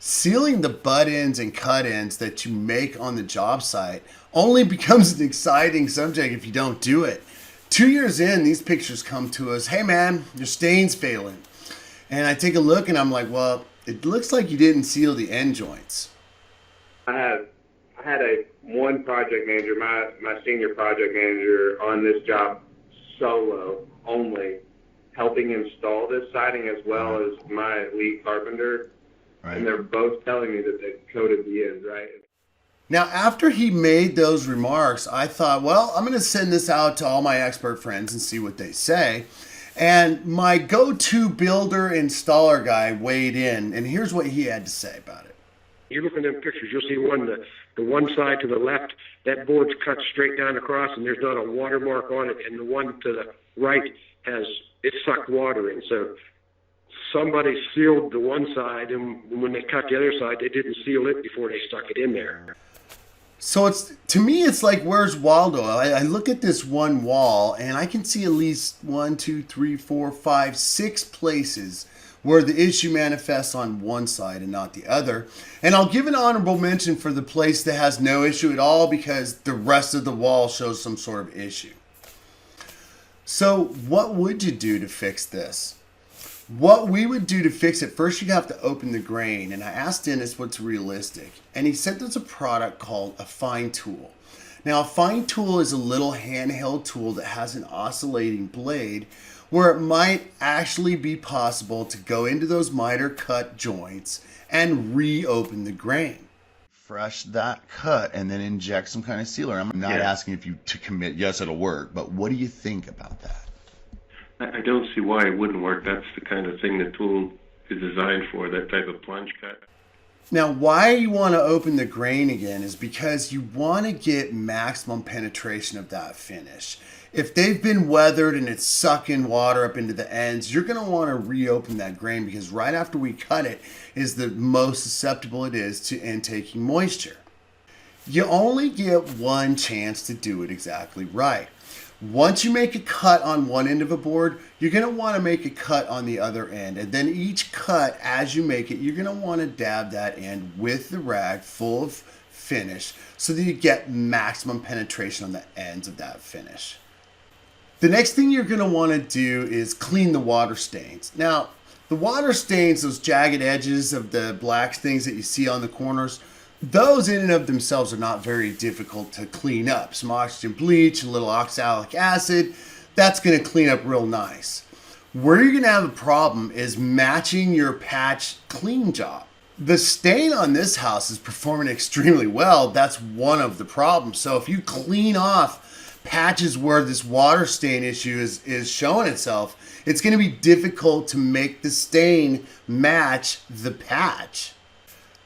Sealing the butt ends and cut ends that you make on the job site only becomes an exciting subject if you don't do it. 2 years in, these pictures come to us. Hey man, your stain's failing. And I take a look and I'm like, well, it looks like you didn't seal the end joints. I had one project manager, my senior project manager on this job solo only, helping install this siding as well as my lead carpenter. Right. And they're both telling me that they coated the ends, right? Now, after he made those remarks, I thought, well, I'm going to send this out to all my expert friends and see what they say. And my go-to builder installer guy weighed in, and here's what he had to say about it. You look at them pictures, you'll see the one side to the left, that board's cut straight down across, and there's not a watermark on it, and the one to the right it sucked water in. So somebody sealed the one side, and when they cut the other side, they didn't seal it before they stuck it in there. So to me, it's like, where's Waldo? I look at this one wall and I can see at least 1, 2, 3, 4, 5, 6 places where the issue manifests on one side and not the other. And I'll give an honorable mention for the place that has no issue at all because the rest of the wall shows some sort of issue. So what would you do to fix this? What we would do to fix it, first you have to open the grain. And I asked Dennis what's realistic. And he said there's a product called a fine tool. Now a fine tool is a little handheld tool that has an oscillating blade where it might actually be possible to go into those miter cut joints and reopen the grain. Fresh that cut and then inject some kind of sealer. I'm not asking if you to commit, yes, it'll work, but what do you think about that? I don't see why it wouldn't work. That's the kind of thing the tool is designed for, that type of plunge cut. Now, why you want to open the grain again is because you want to get maximum penetration of that finish. If they've been weathered and it's sucking water up into the ends, you're going to want to reopen that grain because right after we cut it is the most susceptible it is to intaking moisture. You only get one chance to do it exactly right. Once you make a cut on one end of a board, you're going to want to make a cut on the other end. And then each cut, as you make it, you're going to want to dab that end with the rag full of finish so that you get maximum penetration on the ends of that finish. The next thing you're going to want to do is clean the water stains. Now, the water stains, those jagged edges of the black things that you see on the corners, those in and of themselves are not very difficult to clean up. Some oxygen bleach, a little oxalic acid, that's going to clean up real nice. Where you're going to have a problem is matching your patch clean job. The stain on this house is performing extremely well. That's one of the problems. So if you clean off patches where this water stain issue is showing itself, it's going to be difficult to make the stain match the patch.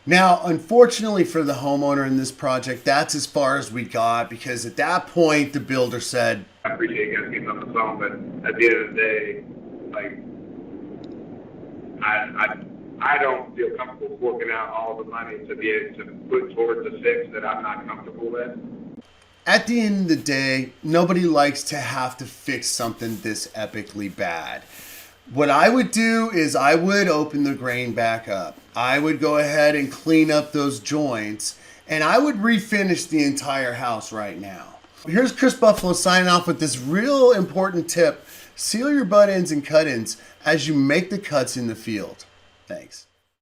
Now, unfortunately for the homeowner in this project, that's as far as we got because at that point, the builder said, I appreciate you guys getting on the phone, but at the end of the day, like, I don't feel comfortable forking out all the money to be able to put towards a fix that I'm not comfortable with. At the end of the day, nobody likes to have to fix something this epically bad. What I would do is I would open the grain back up. I would go ahead and clean up those joints and I would refinish the entire house right now. Here's Chris Buffalo signing off with this real important tip. Seal your butt ends and cut ends as you make the cuts in the field. Thanks.